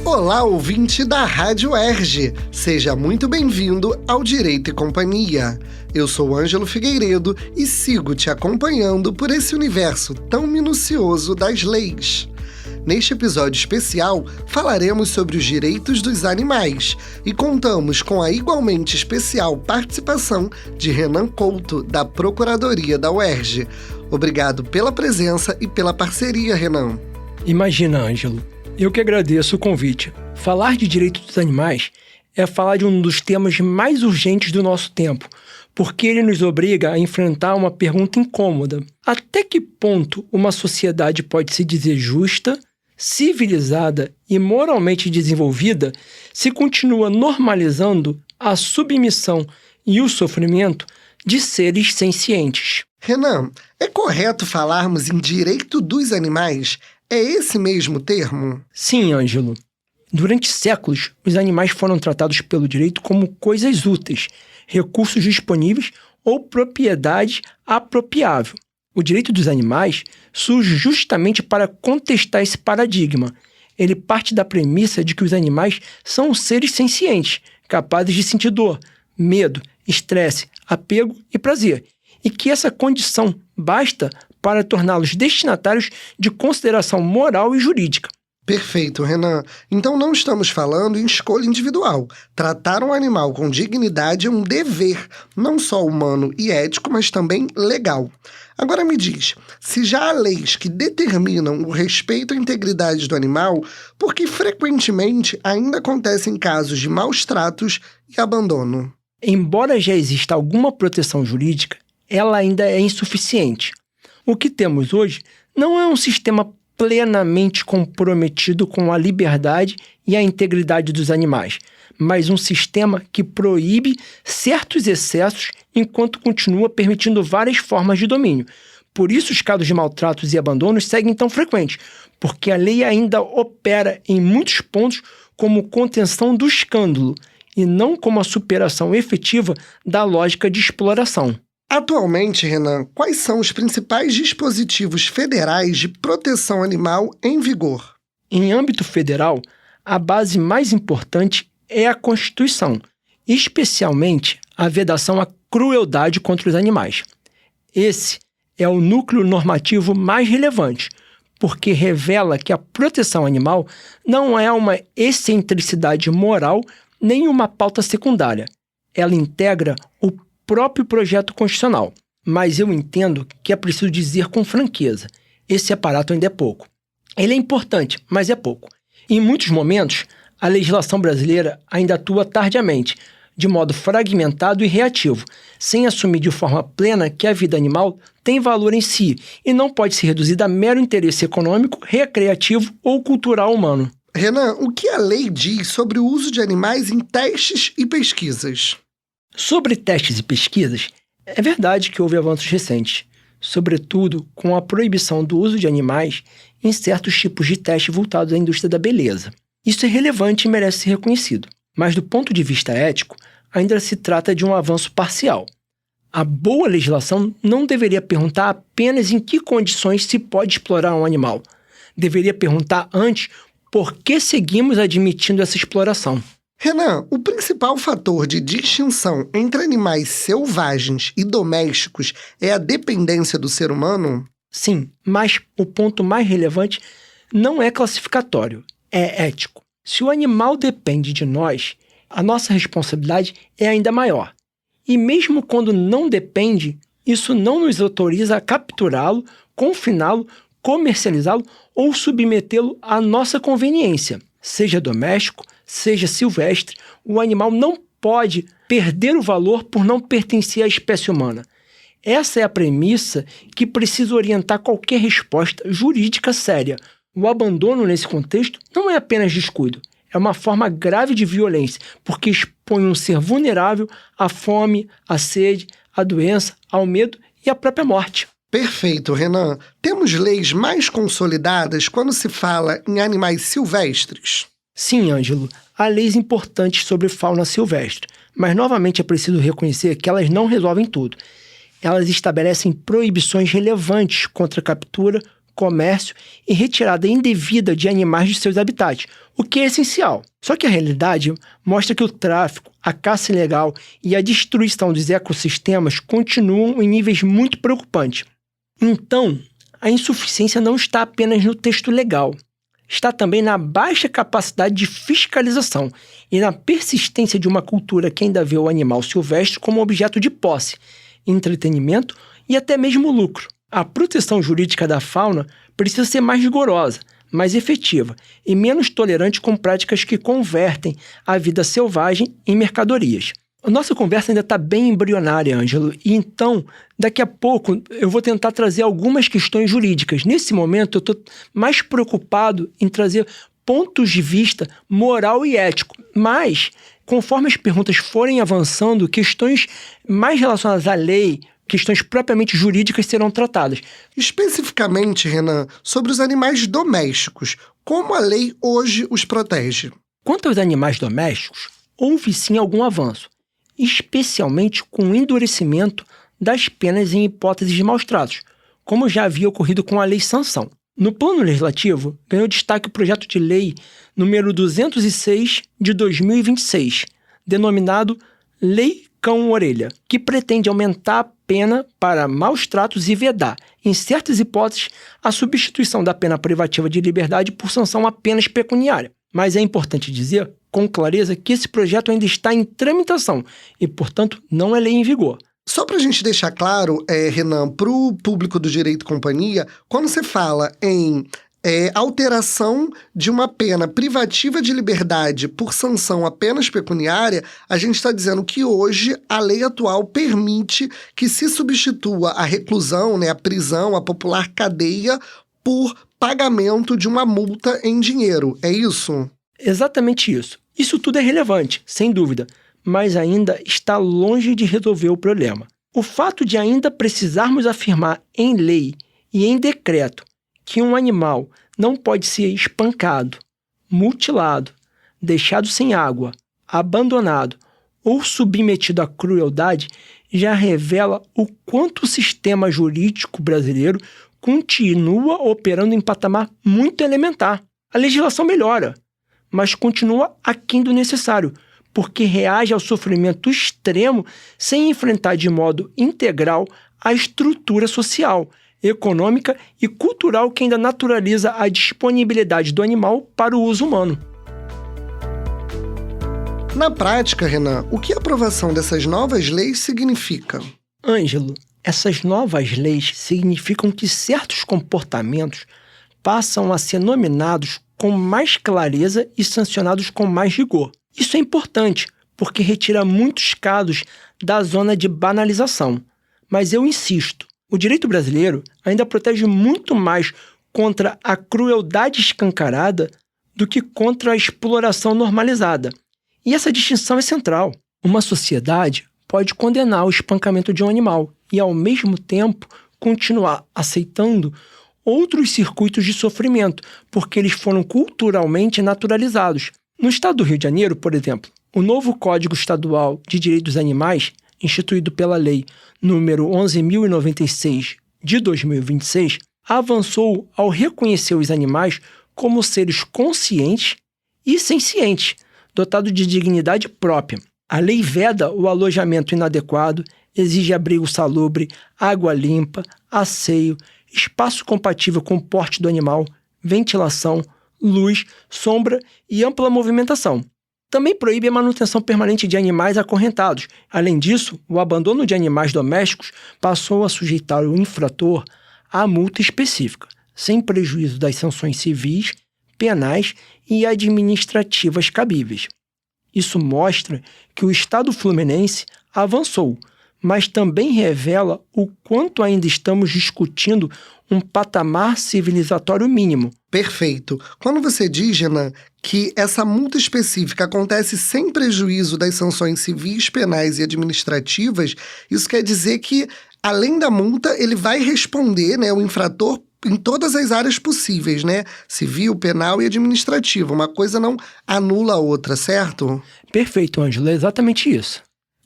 Olá, ouvinte da Rádio UERJ! Seja muito bem-vindo ao Direito e Companhia. Eu sou Ângelo Figueiredo e sigo te acompanhando por esse universo tão minucioso das leis. Neste episódio especial, falaremos sobre os direitos dos animais e contamos com a igualmente especial participação de Renan Couto, da Procuradoria da UERJ. Obrigado pela presença e pela parceria, Renan. Imagina, Ângelo. Eu que agradeço o convite. Falar de direitos dos animais é falar de um dos temas mais urgentes do nosso tempo, porque ele nos obriga a enfrentar uma pergunta incômoda. Até que ponto uma sociedade pode se dizer justa, civilizada e moralmente desenvolvida se continua normalizando a submissão e o sofrimento de seres sencientes? Renan, é correto falarmos em direito dos animais? É esse mesmo termo? Sim, Ângelo. Durante séculos, os animais foram tratados pelo direito como coisas úteis, recursos disponíveis ou propriedade apropriável. O direito dos animais surge justamente para contestar esse paradigma. Ele parte da premissa de que os animais são seres sencientes, capazes de sentir dor, medo, estresse, apego e prazer, e que essa condição basta para torná-los destinatários de consideração moral e jurídica. Perfeito, Renan. Então não estamos falando em escolha individual. Tratar um animal com dignidade é um dever, não só humano e ético, mas também legal. Agora me diz, se já há leis que determinam o respeito à integridade do animal, por que frequentemente ainda acontecem casos de maus tratos e abandono? Embora já exista alguma proteção jurídica, ela ainda é insuficiente. O que temos hoje não é um sistema plenamente comprometido com a liberdade e a integridade dos animais, mas um sistema que proíbe certos excessos enquanto continua permitindo várias formas de domínio. Por isso, os casos de maltratos e abandonos seguem tão frequentes, porque a lei ainda opera em muitos pontos como contenção do escândalo e não como a superação efetiva da lógica de exploração. Atualmente, Renan, quais são os principais dispositivos federais de proteção animal em vigor? Em âmbito federal, a base mais importante é a Constituição, especialmente a vedação à crueldade contra os animais. Esse é o núcleo normativo mais relevante, porque revela que a proteção animal não é uma excentricidade moral nem uma pauta secundária. Ela integra o próprio projeto constitucional. Mas eu entendo que é preciso dizer com franqueza, esse aparato ainda é pouco. Ele é importante, mas é pouco. Em muitos momentos, a legislação brasileira ainda atua tardiamente, de modo fragmentado e reativo, sem assumir de forma plena que a vida animal tem valor em si e não pode ser reduzida a mero interesse econômico, recreativo ou cultural humano. Renan, o que a lei diz sobre o uso de animais em testes e pesquisas? Sobre testes e pesquisas, é verdade que houve avanços recentes, sobretudo com a proibição do uso de animais em certos tipos de testes voltados à indústria da beleza. Isso é relevante e merece ser reconhecido, mas do ponto de vista ético, ainda se trata de um avanço parcial. A boa legislação não deveria perguntar apenas em que condições se pode explorar um animal. Deveria perguntar antes por que seguimos admitindo essa exploração. Renan, o principal fator de distinção entre animais selvagens e domésticos é a dependência do ser humano? Sim, mas o ponto mais relevante não é classificatório, é ético. Se o animal depende de nós, a nossa responsabilidade é ainda maior. E mesmo quando não depende, isso não nos autoriza a capturá-lo, confiná-lo, comercializá-lo ou submetê-lo à nossa conveniência. Seja doméstico, seja silvestre, o animal não pode perder o valor por não pertencer à espécie humana. Essa é a premissa que precisa orientar qualquer resposta jurídica séria. O abandono nesse contexto não é apenas descuido, é uma forma grave de violência, porque expõe um ser vulnerável à fome, à sede, à doença, ao medo e à própria morte. Perfeito, Renan. Temos leis mais consolidadas quando se fala em animais silvestres? Sim, Ângelo, há leis importantes sobre fauna silvestre, mas novamente é preciso reconhecer que elas não resolvem tudo. Elas estabelecem proibições relevantes contra a captura, comércio e retirada indevida de animais de seus habitats, o que é essencial. Só que a realidade mostra que o tráfico, a caça ilegal e a destruição dos ecossistemas continuam em níveis muito preocupantes. Então, a insuficiência não está apenas no texto legal, está também na baixa capacidade de fiscalização e na persistência de uma cultura que ainda vê o animal silvestre como objeto de posse, entretenimento e até mesmo lucro. A proteção jurídica da fauna precisa ser mais rigorosa, mais efetiva e menos tolerante com práticas que convertem a vida selvagem em mercadorias. A nossa conversa ainda está bem embrionária, Ângelo, e então, daqui a pouco, eu vou tentar trazer algumas questões jurídicas. Nesse momento, eu estou mais preocupado em trazer pontos de vista moral e ético, mas, conforme as perguntas forem avançando, questões mais relacionadas à lei, questões propriamente jurídicas serão tratadas. Especificamente, Renan, sobre os animais domésticos, como a lei hoje os protege? Quanto aos animais domésticos, houve sim algum avanço, especialmente com o endurecimento das penas em hipóteses de maus-tratos, como já havia ocorrido com a Lei Sanção. No plano legislativo, ganhou destaque o projeto de lei número 206 de 2026, denominado Lei Cão-Orelha, que pretende aumentar a pena para maus-tratos e vedar, em certas hipóteses, a substituição da pena privativa de liberdade por sanção apenas pecuniária. Mas é importante dizer, com clareza, que esse projeto ainda está em tramitação e, portanto, não é lei em vigor. Só para a gente deixar claro, Renan, para o público do Direito e Companhia, quando você fala em alteração de uma pena privativa de liberdade por sanção apenas pecuniária, a gente está dizendo que hoje a lei atual permite que se substitua a reclusão, a prisão, a popular cadeia, por pagamento de uma multa em dinheiro. É isso? Exatamente isso. Isso tudo é relevante, sem dúvida, mas ainda está longe de resolver o problema. O fato de ainda precisarmos afirmar em lei e em decreto que um animal não pode ser espancado, mutilado, deixado sem água, abandonado ou submetido à crueldade já revela o quanto o sistema jurídico brasileiro continua operando em patamar muito elementar. A legislação melhora, mas continua aquém do necessário, porque reage ao sofrimento extremo sem enfrentar de modo integral a estrutura social, econômica e cultural que ainda naturaliza a disponibilidade do animal para o uso humano. Na prática, Renan, o que a aprovação dessas novas leis significa? Ângelo, essas novas leis significam que certos comportamentos passam a ser nominados com mais clareza e sancionados com mais rigor. Isso é importante, porque retira muitos casos da zona de banalização. Mas eu insisto, o direito brasileiro ainda protege muito mais contra a crueldade escancarada do que contra a exploração normalizada. E essa distinção é central. Uma sociedade pode condenar o espancamento de um animal e, ao mesmo tempo, continuar aceitando outros circuitos de sofrimento, porque eles foram culturalmente naturalizados. No estado do Rio de Janeiro, por exemplo, o novo Código Estadual de Direitos dos Animais, instituído pela Lei número 11.096 de 2026, avançou ao reconhecer os animais como seres conscientes e sencientes, dotados de dignidade própria. A lei veda o alojamento inadequado, exige abrigo salubre, água limpa, asseio, espaço compatível com o porte do animal, ventilação, luz, sombra e ampla movimentação. Também proíbe a manutenção permanente de animais acorrentados. Além disso, o abandono de animais domésticos passou a sujeitar o infrator à multa específica, sem prejuízo das sanções civis, penais e administrativas cabíveis. Isso mostra que o Estado fluminense avançou, mas também revela o quanto ainda estamos discutindo um patamar civilizatório mínimo. Perfeito. Quando você diz, Renan, que essa multa específica acontece sem prejuízo das sanções civis, penais e administrativas, isso quer dizer que, além da multa, ele vai responder, o infrator, em todas as áreas possíveis, civil, penal e administrativa. Uma coisa não anula a outra, certo? Perfeito, Ângelo, é exatamente isso.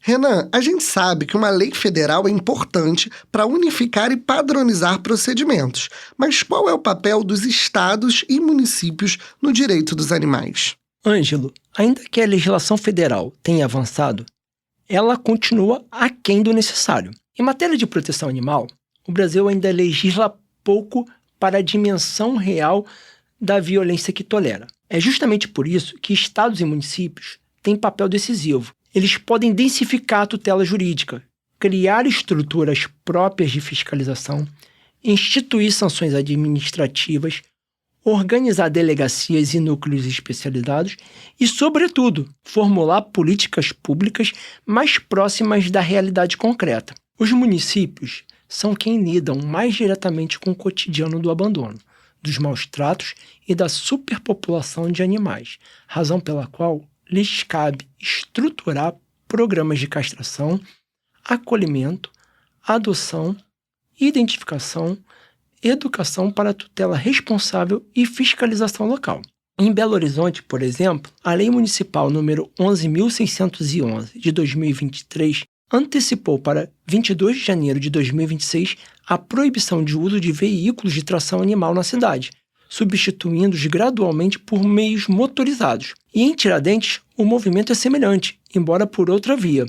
Renan, a gente sabe que uma lei federal é importante para unificar e padronizar procedimentos, mas qual é o papel dos estados e municípios no direito dos animais? Ângelo, ainda que a legislação federal tenha avançado, ela continua aquém do necessário. Em matéria de proteção animal, o Brasil ainda legisla pouco para a dimensão real da violência que tolera. É justamente por isso que estados e municípios têm papel decisivo. Eles podem densificar a tutela jurídica, criar estruturas próprias de fiscalização, instituir sanções administrativas, organizar delegacias e núcleos especializados e, sobretudo, formular políticas públicas mais próximas da realidade concreta. Os municípios são quem lidam mais diretamente com o cotidiano do abandono, dos maus tratos e da superpopulação de animais, razão pela qual lhes cabe estruturar programas de castração, acolhimento, adoção, identificação, educação para a tutela responsável e fiscalização local. Em Belo Horizonte, por exemplo, a Lei Municipal número 11.611 de 2023 antecipou para 22 de janeiro de 2026 a proibição de uso de veículos de tração animal na cidade, substituindo-os gradualmente por meios motorizados. E em Tiradentes, o movimento é semelhante, embora por outra via.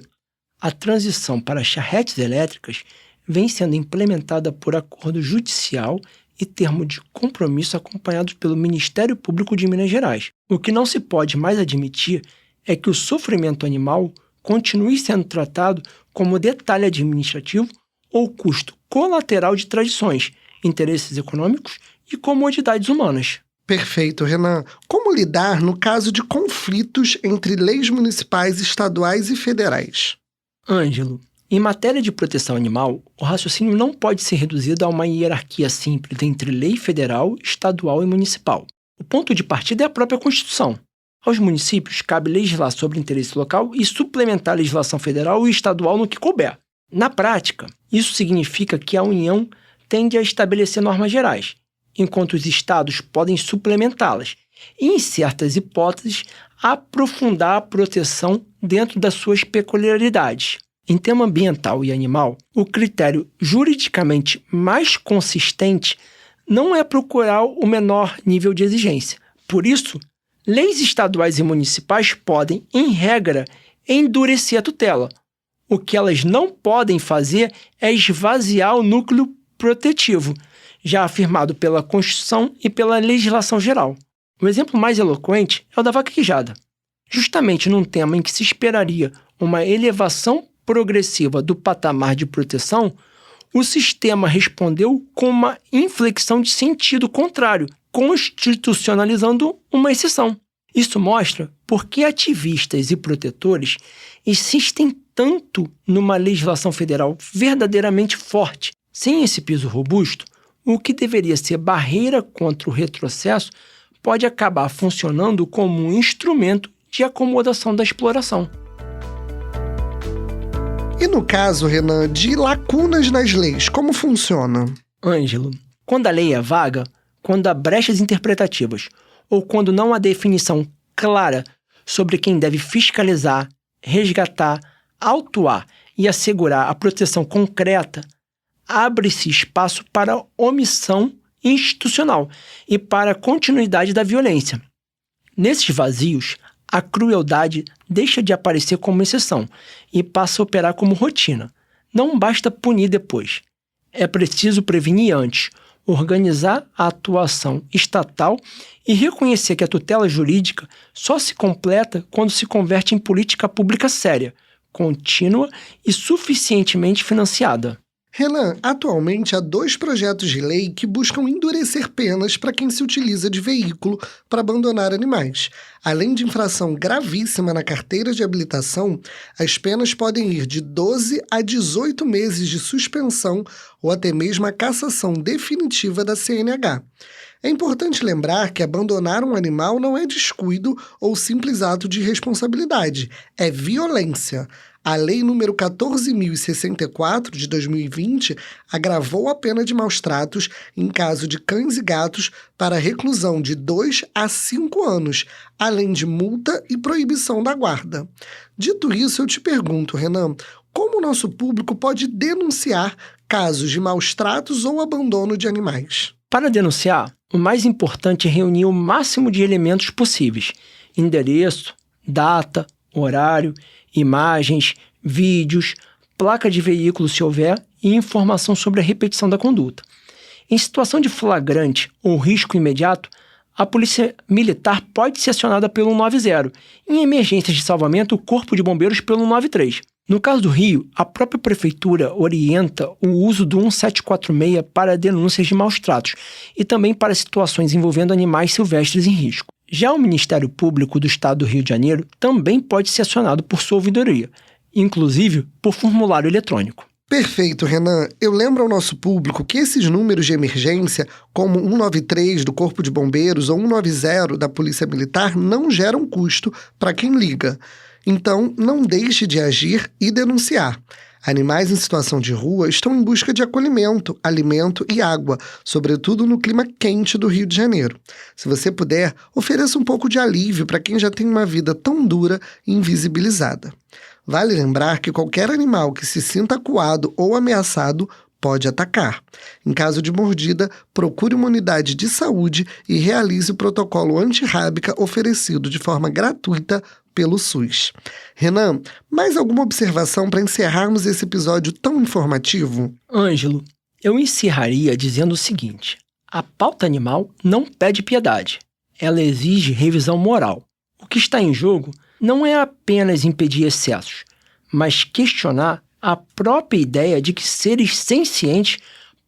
A transição para charretes elétricas vem sendo implementada por acordo judicial e termo de compromisso acompanhados pelo Ministério Público de Minas Gerais. O que não se pode mais admitir é que o sofrimento animal continue sendo tratado como detalhe administrativo ou custo colateral de tradições, interesses econômicos e comodidades humanas. Perfeito, Renan. Como lidar no caso de conflitos entre leis municipais, estaduais e federais? Ângelo, em matéria de proteção animal, o raciocínio não pode ser reduzido a uma hierarquia simples entre lei federal, estadual e municipal. O ponto de partida é a própria Constituição. Aos municípios cabe legislar sobre interesse local e suplementar a legislação federal e estadual no que couber. Na prática, isso significa que a União tende a estabelecer normas gerais, enquanto os estados podem suplementá-las e, em certas hipóteses, aprofundar a proteção dentro das suas peculiaridades. Em tema ambiental e animal, o critério juridicamente mais consistente não é procurar o menor nível de exigência. Por isso, leis estaduais e municipais podem, em regra, endurecer a tutela. O que elas não podem fazer é esvaziar o núcleo protetivo, já afirmado pela Constituição e pela legislação geral. O exemplo mais eloquente é o da vaquejada. Justamente num tema em que se esperaria uma elevação progressiva do patamar de proteção, o sistema respondeu com uma inflexão de sentido contrário, constitucionalizando uma exceção. Isso mostra por que ativistas e protetores insistem tanto numa legislação federal verdadeiramente forte. Sem esse piso robusto, o que deveria ser barreira contra o retrocesso pode acabar funcionando como um instrumento de acomodação da exploração. E no caso, Renan, de lacunas nas leis, como funciona? Ângelo, quando a lei é vaga, quando há brechas interpretativas ou quando não há definição clara sobre quem deve fiscalizar, resgatar, autuar e assegurar a proteção concreta, abre-se espaço para omissão institucional e para a continuidade da violência. Nesses vazios, a crueldade deixa de aparecer como exceção e passa a operar como rotina. Não basta punir depois. É preciso prevenir antes, organizar a atuação estatal e reconhecer que a tutela jurídica só se completa quando se converte em política pública séria, contínua e suficientemente financiada. Renan, atualmente há 2 projetos de lei que buscam endurecer penas para quem se utiliza de veículo para abandonar animais. Além de infração gravíssima na carteira de habilitação, as penas podem ir de 12 a 18 meses de suspensão ou até mesmo a cassação definitiva da CNH. É importante lembrar que abandonar um animal não é descuido ou simples ato de irresponsabilidade, é violência. A Lei nº 14.064, de 2020, agravou a pena de maus-tratos em caso de cães e gatos para reclusão de 2 a 5 anos, além de multa e proibição da guarda. Dito isso, eu te pergunto, Renan, como o nosso público pode denunciar casos de maus-tratos ou abandono de animais? Para denunciar, o mais importante é reunir o máximo de elementos possíveis: endereço, data, horário, imagens, vídeos, placa de veículo se houver e informação sobre a repetição da conduta. Em situação de flagrante ou risco imediato, a Polícia Militar pode ser acionada pelo 190. Em emergências de salvamento, o Corpo de Bombeiros pelo 193. No caso do Rio, a própria Prefeitura orienta o uso do 1746 para denúncias de maus-tratos e também para situações envolvendo animais silvestres em risco. Já o Ministério Público do Estado do Rio de Janeiro também pode ser acionado por sua ouvidoria, inclusive por formulário eletrônico. Perfeito, Renan. Eu lembro ao nosso público que esses números de emergência, como 193 do Corpo de Bombeiros ou 190 da Polícia Militar, não geram custo para quem liga. Então, não deixe de agir e denunciar. Animais em situação de rua estão em busca de acolhimento, alimento e água, sobretudo no clima quente do Rio de Janeiro. Se você puder, ofereça um pouco de alívio para quem já tem uma vida tão dura e invisibilizada. Vale lembrar que qualquer animal que se sinta acuado ou ameaçado pode atacar. Em caso de mordida, procure uma unidade de saúde e realize o protocolo antirrábica oferecido de forma gratuita pelo SUS. Renan, mais alguma observação para encerrarmos esse episódio tão informativo? Ângelo, eu encerraria dizendo o seguinte: a pauta animal não pede piedade, ela exige revisão moral. O que está em jogo não é apenas impedir excessos, mas questionar a própria ideia de que seres sencientes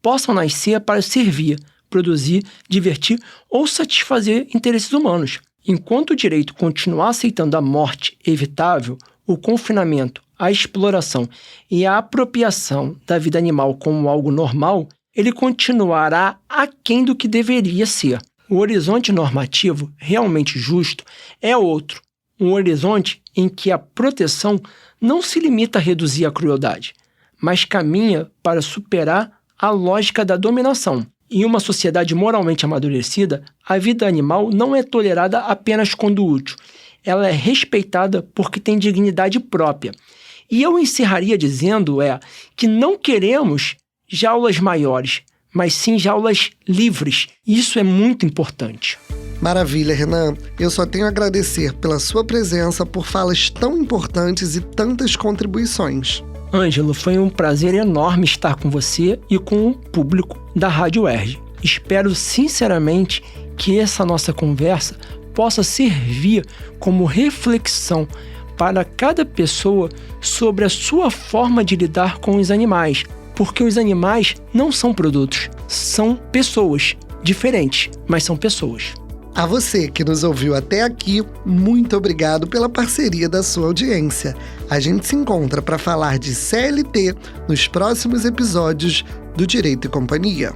possam nascer para servir, produzir, divertir ou satisfazer interesses humanos. Enquanto o direito continuar aceitando a morte evitável, o confinamento, a exploração e a apropriação da vida animal como algo normal, ele continuará aquém do que deveria ser. O horizonte normativo realmente justo é outro, um horizonte em que a proteção não se limita a reduzir a crueldade, mas caminha para superar a lógica da dominação. Em uma sociedade moralmente amadurecida, a vida animal não é tolerada apenas quando útil. Ela é respeitada porque tem dignidade própria. E eu encerraria dizendo que não queremos jaulas maiores, mas sim jaulas livres. Isso é muito importante. Maravilha, Renan. Eu só tenho a agradecer pela sua presença, por falas tão importantes e tantas contribuições. Ângelo, foi um prazer enorme estar com você e com o público da Rádio UERJ. Espero sinceramente que essa nossa conversa possa servir como reflexão para cada pessoa sobre a sua forma de lidar com os animais, porque os animais não são produtos, são pessoas diferentes, mas são pessoas. A você que nos ouviu até aqui, muito obrigado pela parceria da sua audiência. A gente se encontra para falar de CLT nos próximos episódios do Direito e Companhia.